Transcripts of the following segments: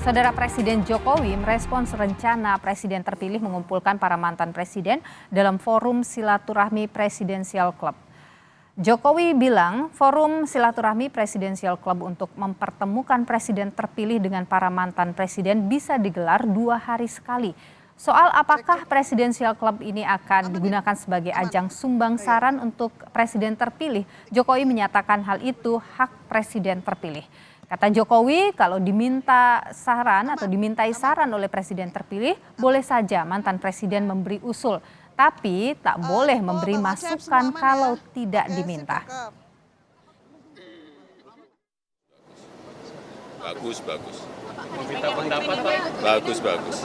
Saudara Presiden Jokowi merespons rencana Presiden terpilih mengumpulkan para mantan presiden dalam forum silaturahmi Presidensial Club. Jokowi bilang forum silaturahmi Presidensial Club untuk mempertemukan presiden terpilih dengan para mantan presiden bisa digelar 2 hari sekali. Soal apakah Presidensial Club ini akan digunakan sebagai ajang sumbang saran untuk presiden terpilih, Jokowi menyatakan hal itu hak presiden terpilih. Kata Jokowi, kalau diminta saran atau dimintai saran oleh presiden terpilih, boleh saja mantan presiden memberi usul, tapi tak boleh memberi masukan kalau tidak diminta. Bagus. Meminta pendapat, Pak. Bagus.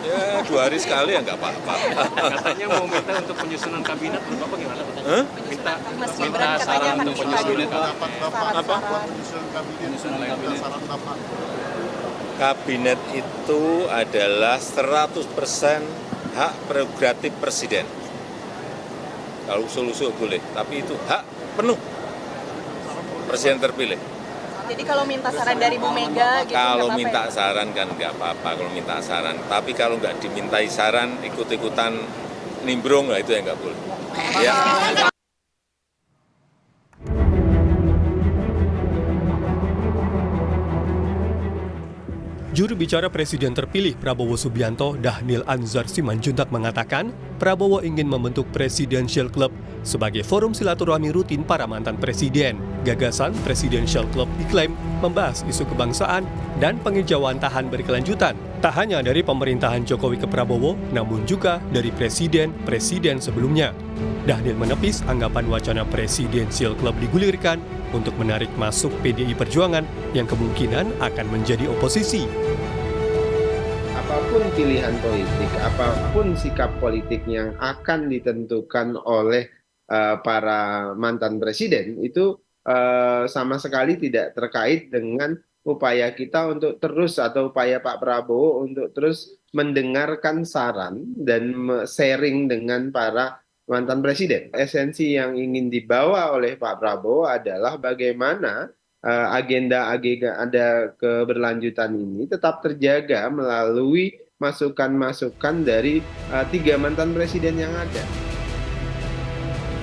Ya 2 hari sekali ya nggak apa-apa. Katanya mau minta untuk penyusunan kabinet, menurut Bapak gimana, Pak? Hah? Minta saran untuk penyusunan Apa? Kabinet itu adalah 100% hak prerogatif presiden. Kalau usul-usul boleh, tapi itu hak penuh presiden terpilih. Jadi kalau minta saran dari Bu Mega gitu Kalau nggak minta apa-apa ya? saran kan nggak apa-apa kalau minta saran. Tapi kalau nggak dimintai saran, ikut-ikutan nimbrung lah itu yang nggak boleh. Ya. Juru bicara Presiden terpilih Prabowo Subianto, Dhanil Anzar Simanjuntak mengatakan, Prabowo ingin membentuk Presidential Club sebagai forum silaturahmi rutin para mantan presiden. Gagasan Presidential Club diklaim membahas isu kebangsaan dan penghijauan tahan berkelanjutan. Tak hanya dari pemerintahan Jokowi ke Prabowo, namun juga dari presiden-presiden sebelumnya. Dhanil menepis anggapan wacana Presidential Club digulirkan untuk menarik masuk PDI Perjuangan yang kemungkinan akan menjadi oposisi. Apapun pilihan politik, apapun sikap politik yang akan ditentukan oleh para mantan presiden itu sama sekali tidak terkait dengan upaya kita untuk terus atau upaya Pak Prabowo untuk terus mendengarkan saran dan sharing dengan para mantan presiden. Esensi yang ingin dibawa oleh Pak Prabowo adalah bagaimana agenda keberlanjutan ini tetap terjaga melalui masukan-masukan dari 3 mantan presiden yang ada.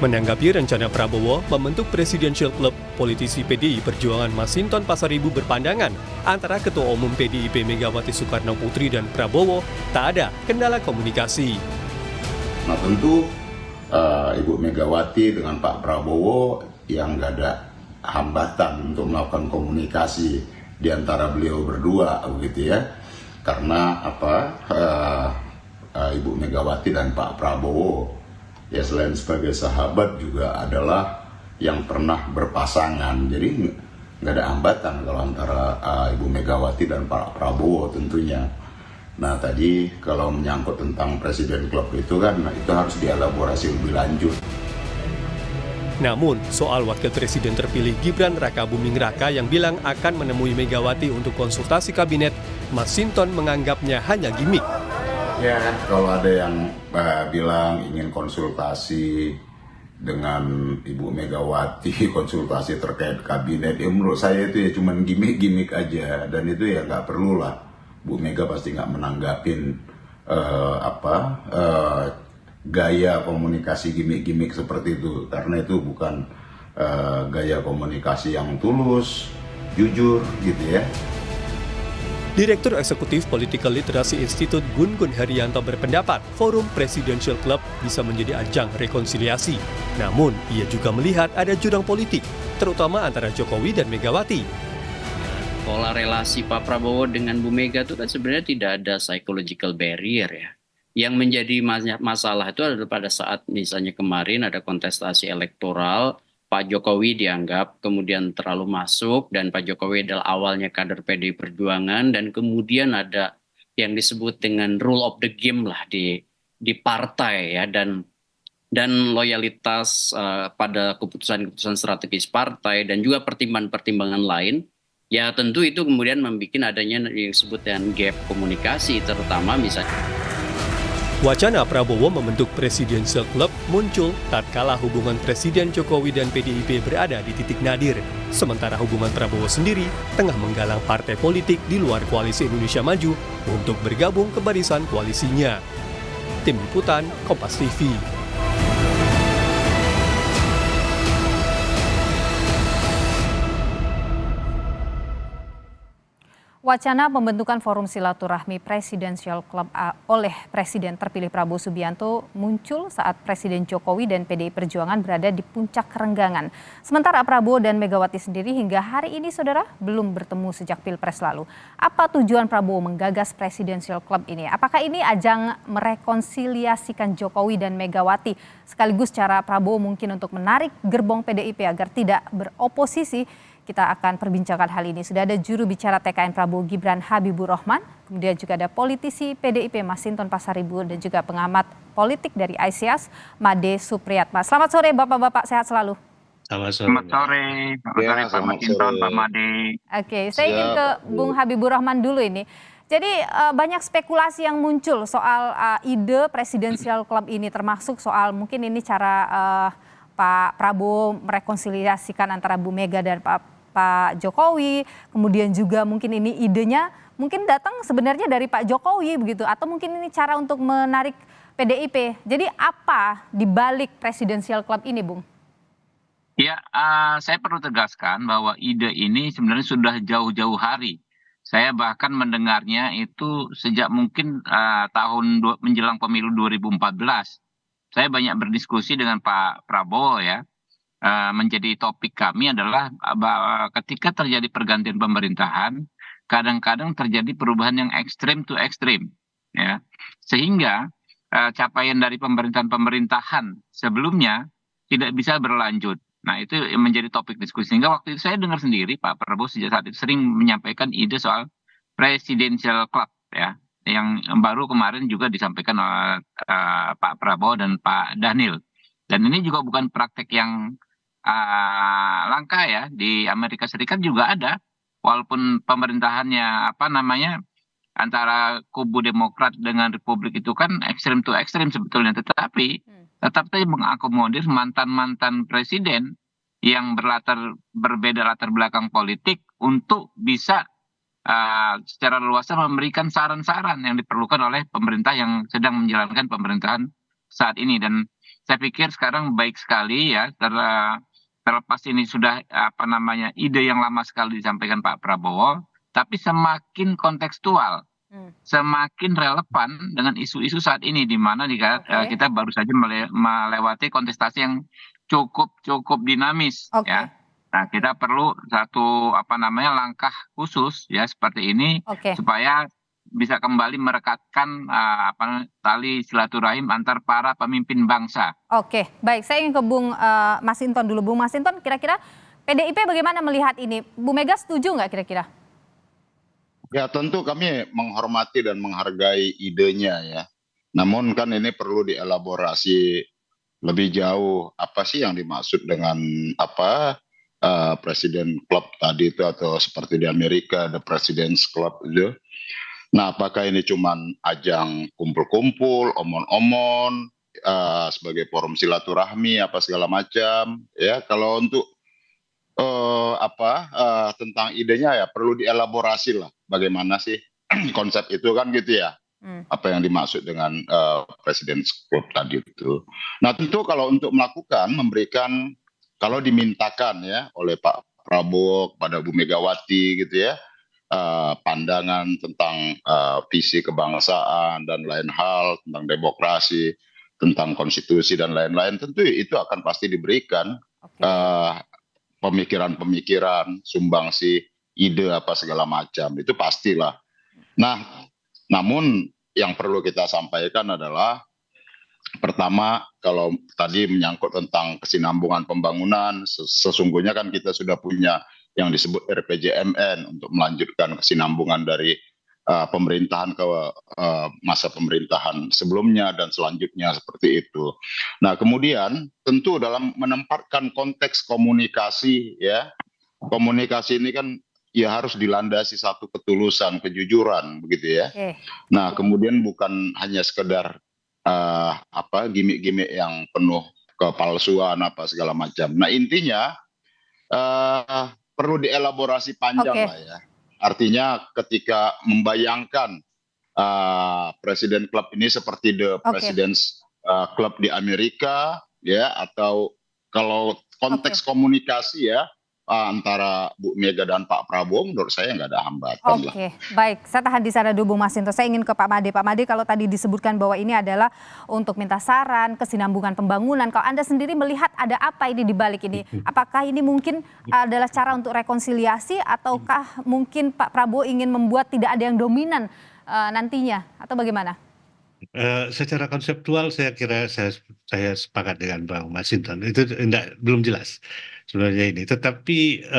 Menanggapi rencana Prabowo membentuk Presidential Club, politisi PDI Perjuangan Masinton Pasaribu berpandangan antara Ketua Umum PDIP Megawati Soekarno Putri dan Prabowo tak ada kendala komunikasi. Nah tentu Ibu Megawati dengan Pak Prabowo yang nggak ada hambatan untuk melakukan komunikasi di antara beliau berdua, begitu ya. Karena Ibu Megawati dan Pak Prabowo ya selain sebagai sahabat juga adalah yang pernah berpasangan. Jadi nggak ada hambatan kalau antara Ibu Megawati dan Pak Prabowo tentunya. Nah tadi kalau menyangkut tentang Presiden Club itu kan itu harus dielaborasi lebih lanjut. Namun, soal wakil presiden terpilih Gibran Raka Buming Raka yang bilang akan menemui Megawati untuk konsultasi kabinet, Masinton menganggapnya hanya gimmick. Ya, kalau ada yang bilang ingin konsultasi dengan Ibu Megawati, konsultasi terkait kabinet, ya menurut saya itu ya cuma gimmick-gimmick aja, dan itu ya nggak perlu lah. Bu Mega pasti nggak menanggapin gaya komunikasi gimmick-gimmick seperti itu, karena itu bukan gaya komunikasi yang tulus, jujur gitu ya. Direktur Eksekutif Political Literacy Institute Gun Gun Herianto berpendapat forum Presidential Club bisa menjadi ajang rekonsiliasi. Namun, ia juga melihat ada jurang politik, terutama antara Jokowi dan Megawati. Pola relasi Pak Prabowo dengan Bu Mega itu kan sebenarnya tidak ada psychological barrier ya. Yang menjadi masalah itu adalah pada saat misalnya kemarin ada kontestasi elektoral, Pak Jokowi dianggap kemudian terlalu masuk dan Pak Jokowi adalah awalnya kader PDI Perjuangan dan kemudian ada yang disebut dengan rule of the game lah di partai ya dan loyalitas pada keputusan-keputusan strategis partai dan juga pertimbangan-pertimbangan lain. Ya tentu itu kemudian membuat adanya yang disebut dengan gap komunikasi terutama misalnya. Wacana Prabowo membentuk Presidential Club muncul tatkala hubungan Presiden Jokowi dan PDIP berada di titik nadir. Sementara hubungan Prabowo sendiri tengah menggalang partai politik di luar Koalisi Indonesia Maju untuk bergabung ke barisan koalisinya. Tim Liputan, Kompas TV. Wacana pembentukan forum silaturahmi Presidential Club oleh Presiden terpilih Prabowo Subianto muncul saat Presiden Jokowi dan PDI Perjuangan berada di puncak kerenggangan. Sementara Prabowo dan Megawati sendiri hingga hari ini, saudara, belum bertemu sejak Pilpres lalu. Apa tujuan Prabowo menggagas Presidential Club ini? Apakah ini ajang merekonsiliasikan Jokowi dan Megawati, sekaligus cara Prabowo mungkin untuk menarik gerbong PDIP agar tidak beroposisi? Kita akan perbincangkan hal ini. Sudah ada juru bicara TKN Prabowo Gibran Habibur Rahman, kemudian juga ada politisi PDIP Masinton Pasaribu dan juga pengamat politik dari ICIAS Made Supriyatma. Selamat sore Bapak-bapak, sehat selalu. Selamat sore. Pak Masinton, Pak Made. Oke, saya ingin ke Bung Habibur Rahman dulu ini. Jadi banyak spekulasi yang muncul soal ide Presidential Club ini, termasuk soal mungkin ini cara Pak Prabowo merekonsiliasikan antara Bu Mega dan Pak Jokowi, kemudian juga mungkin ini idenya mungkin datang sebenarnya dari Pak Jokowi begitu, atau mungkin ini cara untuk menarik PDIP. Jadi apa di balik Presidential Club ini, Bung? Ya, saya perlu tegaskan bahwa ide ini sebenarnya sudah jauh-jauh hari. Saya bahkan mendengarnya itu sejak mungkin menjelang pemilu 2014. Saya banyak berdiskusi dengan Pak Prabowo ya. Menjadi topik kami adalah bahwa ketika terjadi pergantian pemerintahan, kadang-kadang terjadi perubahan yang ekstrim to ekstrim, ya, sehingga capaian dari pemerintahan sebelumnya tidak bisa berlanjut. Nah, itu menjadi topik diskusi. Sehingga waktu itu saya dengar sendiri Pak Prabowo sejak saat itu sering menyampaikan ide soal Presidential Club, ya, yang baru kemarin juga disampaikan oleh Pak Prabowo dan Pak Dhanil. Dan ini juga bukan praktek yang langka ya, di Amerika Serikat juga ada, walaupun pemerintahannya antara kubu Demokrat dengan Republik itu kan ekstrem to ekstrem sebetulnya, tetapi tetap saja mengakomodir mantan-mantan presiden yang berbeda latar belakang politik untuk bisa secara leluasa memberikan saran-saran yang diperlukan oleh pemerintah yang sedang menjalankan pemerintahan saat ini. Dan saya pikir sekarang baik sekali ya, terlepas ini sudah ide yang lama sekali disampaikan Pak Prabowo, tapi semakin kontekstual, semakin relevan dengan isu-isu saat ini, di mana kita baru saja melewati kontestasi yang cukup dinamis, ya. Nah, kita perlu satu langkah khusus ya seperti ini supaya bisa kembali merekatkan tali silaturahim antar para pemimpin bangsa. Oke, baik. Saya ingin ke Bung Masinton dulu. Bung Masinton, kira-kira PDIP bagaimana melihat ini? Bu Mega setuju nggak kira-kira? Ya, tentu kami menghormati dan menghargai idenya ya. Namun kan ini perlu dielaborasi lebih jauh, apa sih yang dimaksud dengan Presiden Club tadi itu, atau seperti di Amerika ada President's Club itu. Nah, apakah ini cuman ajang kumpul-kumpul, omon-omon, sebagai forum silaturahmi apa segala macam ya? Kalau untuk tentang idenya ya perlu dielaborasi lah, bagaimana sih konsep itu kan gitu ya. Apa yang dimaksud dengan President's Club tadi itu. Nah, tentu kalau untuk memberikan, kalau dimintakan ya oleh Pak Prabowo kepada Bu Megawati gitu ya, pandangan tentang visi kebangsaan dan lain hal, tentang demokrasi, tentang konstitusi dan lain-lain, tentu itu akan pasti diberikan pemikiran-pemikiran, sumbangsi, ide apa segala macam, itu pastilah. Nah, namun yang perlu kita sampaikan adalah pertama, kalau tadi menyangkut tentang kesinambungan pembangunan, sesungguhnya kan kita sudah punya yang disebut RPJMN untuk melanjutkan kesinambungan dari pemerintahan ke masa pemerintahan sebelumnya dan selanjutnya seperti itu. Nah, kemudian tentu dalam menempatkan konteks komunikasi ya, komunikasi ini kan ya harus dilandasi satu ketulusan, kejujuran begitu ya. Nah, kemudian bukan hanya sekedar gimmick-gimmick yang penuh kepalsuan apa segala macam. Nah intinya perlu dielaborasi panjang Oke. lah ya. Artinya ketika membayangkan presiden klub ini seperti the Oke. President's Club di Amerika ya, atau kalau konteks komunikasi ya antara Bu Mega dan Pak Prabowo, menurut saya nggak ada hambatan lah. Oke, baik. Saya tahan di sana dulu, Bung Masinton. Saya ingin ke Pak Made. Pak Made, kalau tadi disebutkan bahwa ini adalah untuk minta saran, kesinambungan pembangunan. Kalau Anda sendiri melihat ada apa ini di balik ini? Apakah ini mungkin adalah cara untuk rekonsiliasi, ataukah mungkin Pak Prabowo ingin membuat tidak ada yang dominan nantinya, atau bagaimana? Secara konseptual saya kira saya sepakat dengan Bang Masinton. Itu belum jelas sebenarnya ini. Tetapi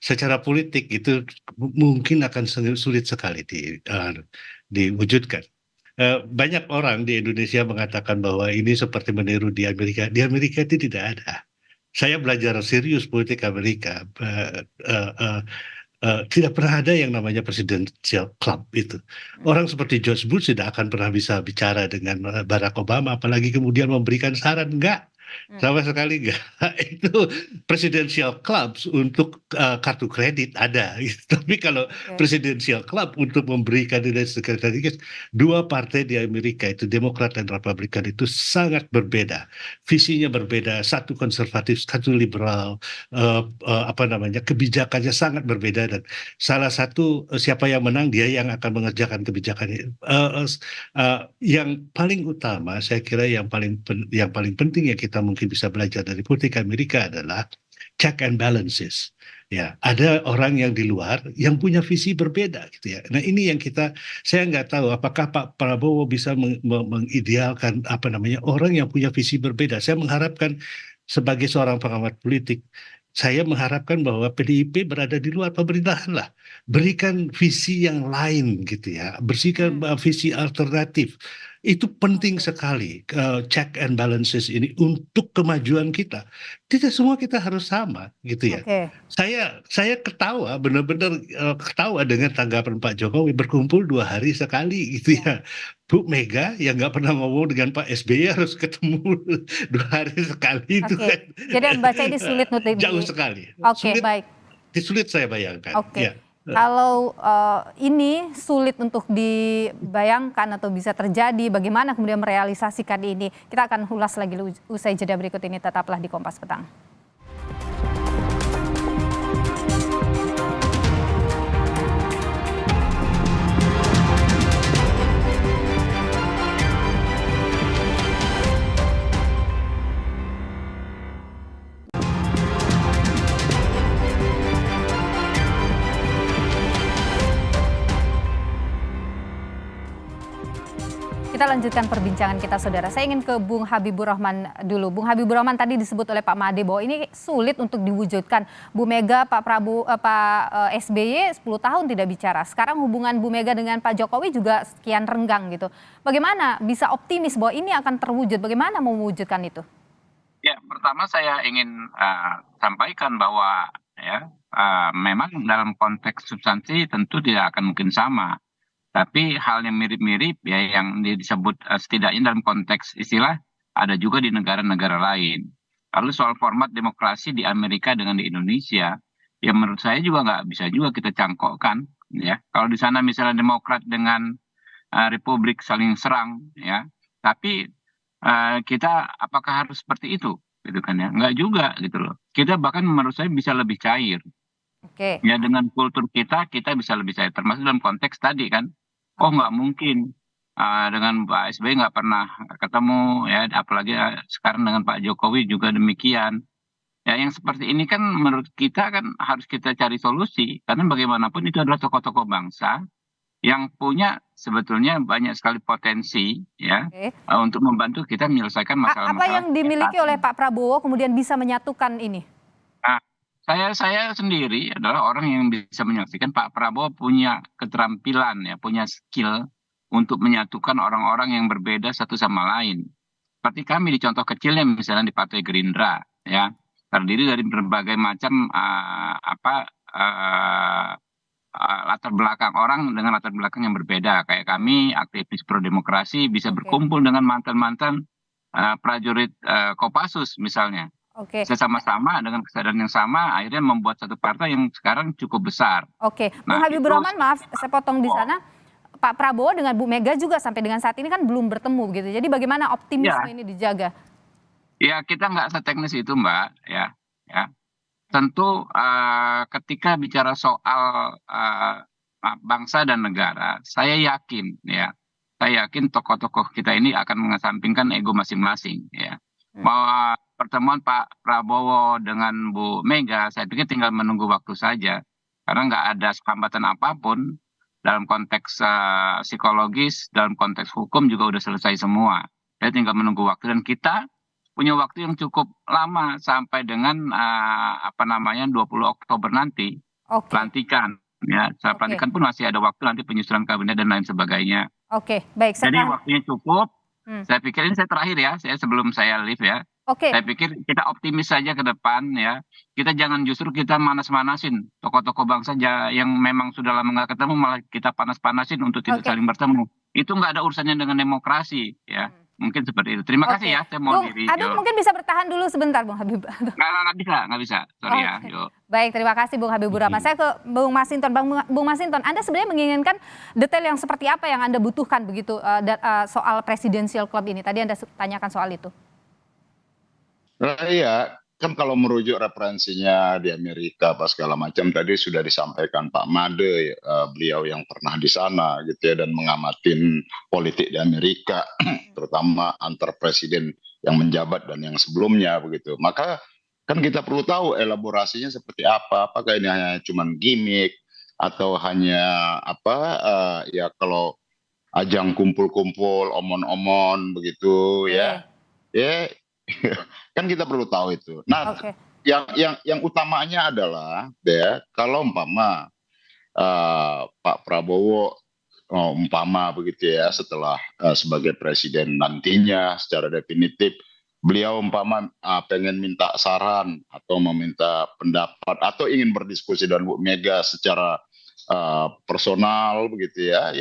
secara politik itu mungkin akan sulit sekali diwujudkan. Banyak orang di Indonesia mengatakan bahwa ini seperti meniru di Amerika. Di Amerika itu tidak ada. Saya belajar serius politik Amerika. Tidak pernah ada yang namanya presidential club itu. Orang seperti George Bush tidak akan pernah bisa bicara dengan Barack Obama, apalagi kemudian memberikan saran. Enggak, sama sekali enggak. Itu presidential clubs untuk kartu kredit ada. Tapi kalau presidential club untuk memberikan kandidat, dua partai di Amerika itu Demokrat dan Republikan itu sangat berbeda. Visinya berbeda, satu konservatif, satu liberal, kebijakannya sangat berbeda, dan salah satu siapa yang menang dia yang akan mengerjakan kebijakannya. Yang paling utama saya kira yang paling penting yang kita mungkin bisa belajar dari politik Amerika adalah check and balances. Ya, ada orang yang di luar yang punya visi berbeda gitu ya. Nah, ini yang saya nggak tahu apakah Pak Prabowo bisa mengidealkan orang yang punya visi berbeda. Saya mengharapkan sebagai seorang pengamat politik, saya mengharapkan bahwa PDIP berada di luar pemerintahan lah. Berikan visi yang lain gitu ya. Bersihkan visi alternatif. Itu penting sekali, check and balances ini untuk kemajuan kita. Tidak semua kita harus sama gitu ya. Saya ketawa, benar-benar ketawa dengan tanggapan Pak Jokowi, berkumpul 2 hari sekali gitu ya. Bu Mega yang nggak pernah ngomong dengan Pak SBY harus ketemu 2 hari sekali itu kan. Jadi membaca ini sulit jauh sekali. Baik. Sulit saya bayangkan. Ya. Kalau ini sulit untuk dibayangkan atau bisa terjadi, bagaimana kemudian merealisasikan ini? Kita akan ulas lagi usai jeda berikut ini. Tetaplah di Kompas Petang. Kita lanjutkan perbincangan kita, saudara. Saya ingin ke Bung Habibur Rahman dulu. Bung Habibur Rahman, tadi disebut oleh Pak Made bahwa ini sulit untuk diwujudkan. Bu Mega, Pak Prabowo, Pak SBY 10 tahun tidak bicara. Sekarang hubungan Bu Mega dengan Pak Jokowi juga sekian renggang gitu. Bagaimana bisa optimis bahwa ini akan terwujud? Bagaimana mau mewujudkan itu? Ya, pertama saya ingin sampaikan bahwa ya memang dalam konteks substansi tentu tidak akan mungkin sama. Tapi hal yang mirip-mirip ya yang disebut setidaknya dalam konteks istilah ada juga di negara-negara lain. Lalu soal format demokrasi di Amerika dengan di Indonesia, ya menurut saya juga nggak bisa juga kita cangkokkan. Ya, kalau di sana misalnya Demokrat dengan Republik saling serang, ya, tapi kita apakah harus seperti itu, gitu kan ya? Nggak juga gitu loh. Kita bahkan menurut saya bisa lebih cair. Ya dengan kultur kita bisa lebih cair. Termasuk dalam konteks tadi kan. Oh nggak mungkin dengan Pak SBY nggak pernah ketemu ya, apalagi sekarang dengan Pak Jokowi juga demikian. Ya yang seperti ini kan menurut kita kan harus kita cari solusi, karena bagaimanapun itu adalah tokoh-tokoh bangsa yang punya sebetulnya banyak sekali potensi ya untuk membantu kita menyelesaikan masalah-masalah. Apa yang dimiliki oleh Pak Prabowo kemudian bisa menyatukan ini? Nah, saya sendiri adalah orang yang bisa menyaksikan Pak Prabowo punya keterampilan ya, punya skill untuk menyatukan orang-orang yang berbeda satu sama lain. Seperti kami di contoh kecilnya misalnya di Partai Gerindra ya, terdiri dari berbagai macam latar belakang orang dengan latar belakang yang berbeda. Kayak kami aktivis pro demokrasi bisa Oke. berkumpul dengan mantan-mantan prajurit Kopassus misalnya. Oke. Bisa sama-sama dengan kesadaran yang sama akhirnya membuat satu partai yang sekarang cukup besar. Oke, Bung Nah, Habibur itu Rahman, maaf saya potong di sana. Pak Prabowo dengan Bu Mega juga sampai dengan saat ini kan belum bertemu gitu. Jadi bagaimana optimisme Ya. ini dijaga? Ya kita nggak seteknis itu Mbak, ya. Tentu ketika bicara soal bangsa dan negara, saya yakin tokoh-tokoh kita ini akan mengesampingkan ego masing-masing, ya. Bahwa pertemuan Pak Prabowo dengan Bu Mega, saya pikir tinggal menunggu waktu saja, karena nggak ada hambatan apapun dalam konteks psikologis, dalam konteks hukum juga udah selesai semua. Saya tinggal menunggu waktu dan kita punya waktu yang cukup lama sampai dengan 20 Oktober nanti Oke. pelantikan. Ya, setelah pelantikan pun masih ada waktu nanti penyusunan kabinet dan lain sebagainya. Oke, baik. Jadi waktunya cukup. Hmm. Saya pikir ini saya terakhir ya, sebelum saya leave ya. Oke. Saya pikir kita optimis saja ke depan ya. Kita jangan justru kita manas-manasin tokoh-tokoh bangsa yang memang sudah lama nggak ketemu, malah kita panas-panasin untuk tidak Oke. saling bertemu. Itu nggak ada urusannya dengan demokrasi ya. Mungkin seperti itu. Terima kasih ya, saya mau Bung diri. Habib Yo. mungkin bisa bertahan dulu sebentar, Bung Habib. Nggak bisa. Sorry ya. Oke. Yo. Baik, terima kasih Bung Habibur Rahman. Saya ke Bung Masinton. Bung Masinton, Anda sebenarnya menginginkan detail yang seperti apa yang Anda butuhkan begitu soal presidensial club ini? Tadi Anda tanyakan soal itu. Nah, iya, kan kalau merujuk referensinya di Amerika apa segala macam tadi sudah disampaikan Pak Made, beliau yang pernah di sana gitu ya dan mengamatin politik di Amerika, terutama antar presiden yang menjabat dan yang sebelumnya begitu. Maka kan kita perlu tahu elaborasinya seperti apa, apakah ini hanya cuman gimmick atau hanya ya kalau ajang kumpul-kumpul, omon-omon begitu ya. Ya kan kita perlu tahu itu. Nah, yang utamanya adalah ya kalau umpama Pak Prabowo umpama begitu ya setelah sebagai presiden nantinya secara definitif beliau umpama pengen minta saran atau meminta pendapat atau ingin berdiskusi dengan Bu Mega secara personal begitu ya,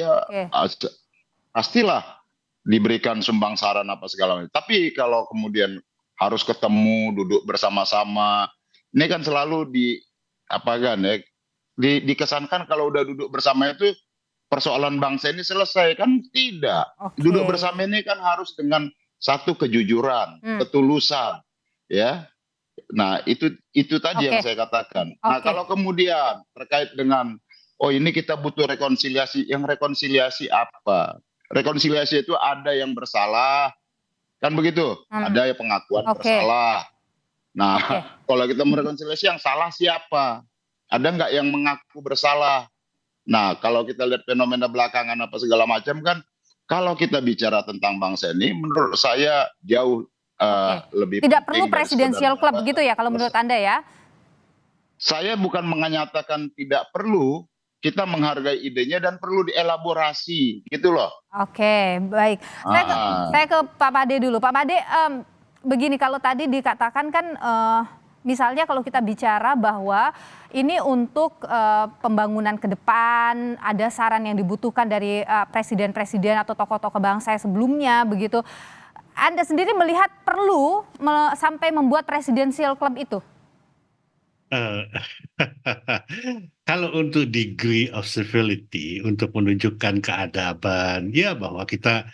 pastilah diberikan sumbang saran apa segala macam. Tapi kalau kemudian harus ketemu, duduk bersama-sama, ini kan selalu dikesankan kalau udah duduk bersama itu persoalan bangsa ini selesai, kan tidak. Duduk bersama ini kan harus dengan satu kejujuran, ketulusan, ya. Nah itu tadi yang saya katakan. Nah kalau kemudian terkait dengan ini kita butuh rekonsiliasi, yang rekonsiliasi apa? Rekonsiliasi itu ada yang bersalah, kan begitu? Ada yang pengakuan bersalah. Nah, kalau kita merekonsiliasi yang salah siapa? Ada nggak yang mengaku bersalah? Nah, kalau kita lihat fenomena belakangan apa segala macam kan, kalau kita bicara tentang bangsa ini, menurut saya jauh lebih tidak perlu presidensial club begitu ya kalau menurut Anda ya? Saya bukan menyatakan tidak perlu. Kita menghargai idenya dan perlu dielaborasi, gitu loh. Oke, baik. Saya ke Pak Made dulu. Pak Made, begini kalau tadi dikatakan kan, misalnya kalau kita bicara bahwa ini untuk pembangunan ke depan, ada saran yang dibutuhkan dari presiden-presiden atau tokoh-tokoh bangsa sebelumnya, begitu. Anda sendiri melihat perlu sampai membuat presidensial club itu? Kalau untuk degree of civility, untuk menunjukkan keadaban, ya bahwa kita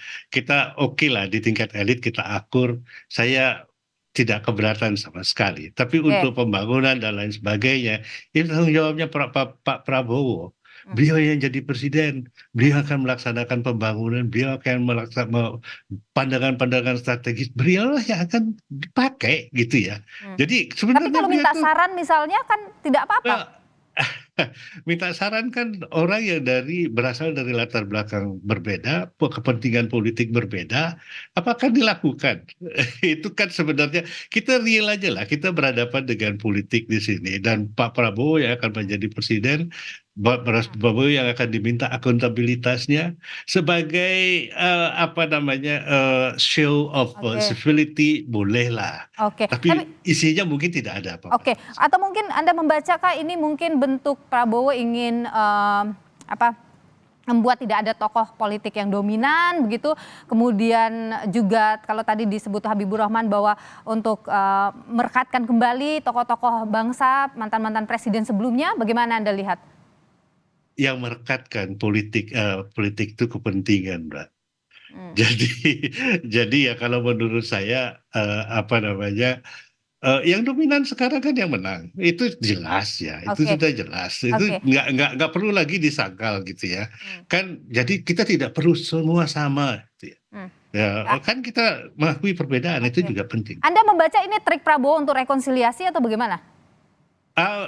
oke lah di tingkat elit kita akur, saya tidak keberatan sama sekali. Tapi untuk pembangunan dan lain sebagainya, itu tanggung jawabnya Pak Prabowo. Beliau yang jadi presiden, beliau akan melaksanakan pembangunan, beliau akan melaksanakan pandangan-pandangan strategis, beliau yang akan dipakai gitu ya. Jadi sebenarnya tapi kalau minta saran misalnya kan tidak apa-apa. Minta saran kan orang yang berasal dari latar belakang berbeda, kepentingan politik berbeda, apakah dilakukan? Itu kan sebenarnya kita real aja lah, kita berhadapan dengan politik di sini dan Pak Prabowo yang akan menjadi presiden Prabowo yang akan diminta akuntabilitasnya sebagai show of civility bolehlah. Tapi isinya mungkin tidak ada apa-apa. Atau mungkin Anda membacakah ini mungkin bentuk Prabowo ingin membuat tidak ada tokoh politik yang dominan begitu, kemudian juga kalau tadi disebut Habibur Rahman bahwa untuk merekatkan kembali tokoh-tokoh bangsa mantan-mantan presiden sebelumnya, bagaimana Anda lihat? Yang merekatkan politik itu kepentingan, Mbak. Jadi ya kalau menurut saya yang dominan sekarang kan yang menang, itu jelas ya, itu sudah jelas, itu nggak perlu lagi disangkal gitu ya, kan jadi kita tidak perlu semua sama, gitu ya. Kan kita mengakui perbedaan itu juga penting. Anda membaca ini trik Prabowo untuk rekonsiliasi atau bagaimana?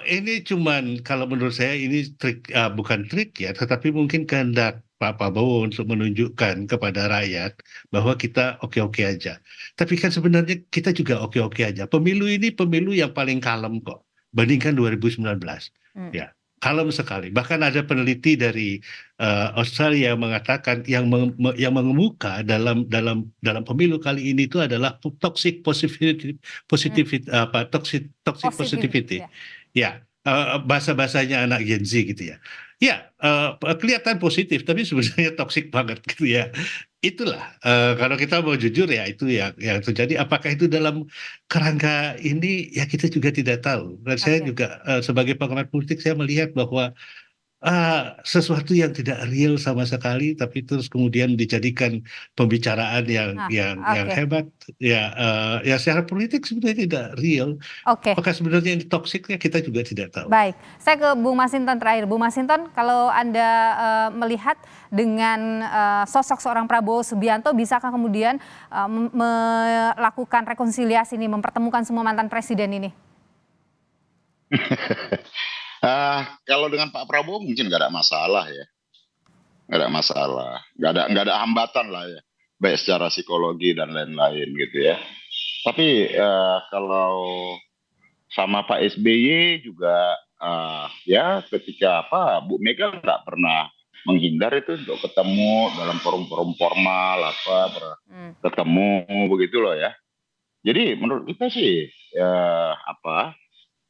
Ini cuman kalau menurut saya ini trik, bukan trik ya, tetapi mungkin kehendak Pak Prabowo untuk menunjukkan kepada rakyat bahwa kita oke-oke aja. Tapi kan sebenarnya kita juga oke-oke aja. Pemilu ini pemilu yang paling kalem kok, bandingkan 2019. Ya, kalem sekali. Bahkan ada peneliti dari Australia yang mengatakan yang mengemuka dalam pemilu kali ini itu adalah toxic positivity. Ya, bahasa-bahasanya anak Gen Z gitu ya. Ya, kelihatan positif, tapi sebenarnya toksik banget gitu ya. Itulah, kalau kita mau jujur ya itu yang terjadi. Apakah itu dalam kerangka ini, ya kita juga tidak tahu. Dan saya juga sebagai pengamat politik, saya melihat bahwa sesuatu yang tidak real sama sekali, tapi terus kemudian dijadikan pembicaraan yang hebat. Ya, secara politik sebenarnya tidak real. Apakah sebenarnya ini toksiknya kita juga tidak tahu. Baik, saya ke Bung Masinton terakhir. Bung Masinton, kalau Anda melihat dengan sosok seorang Prabowo Subianto, bisakah kemudian melakukan rekonsiliasi ini, mempertemukan semua mantan presiden ini? Kalau dengan Pak Prabowo mungkin nggak ada masalah ya, nggak ada hambatan lah ya, baik secara psikologi dan lain-lain gitu ya. Tapi kalau sama Pak SBY juga ya ketika Bu Mega nggak pernah menghindar itu untuk ketemu dalam forum-forum formal ketemu begitu loh ya. Jadi menurut kita sih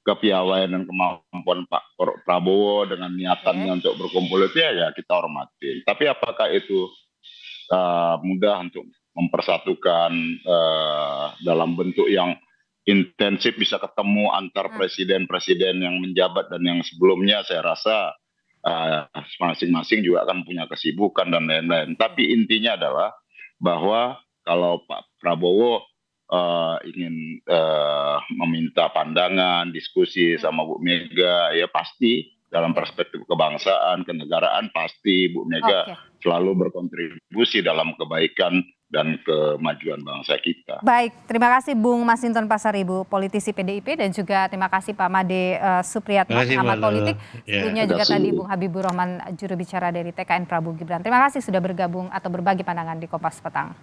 kepiawaian dan kemampuan Pak Prabowo dengan niatannya untuk berkumpul itu ya kita hormati. Tapi apakah itu mudah untuk mempersatukan dalam bentuk yang intensif bisa ketemu antar presiden-presiden yang menjabat dan yang sebelumnya, saya rasa masing-masing juga akan punya kesibukan dan lain-lain. Tapi intinya adalah bahwa kalau Pak Prabowo ingin meminta pandangan, diskusi sama Bu Mega, ya pasti dalam perspektif kebangsaan, kenegaraan pasti Bu Mega selalu berkontribusi dalam kebaikan dan kemajuan bangsa kita. Baik, terima kasih Bung Masinton Pasaribu, politisi PDIP, dan juga terima kasih Pak Made Supriyatna, pengamat politik. Sebelumnya juga tadi Bung Habibur Rahman, juru bicara dari TKN Prabowo Gibran. Terima kasih sudah bergabung atau berbagi pandangan di Kompas Petang.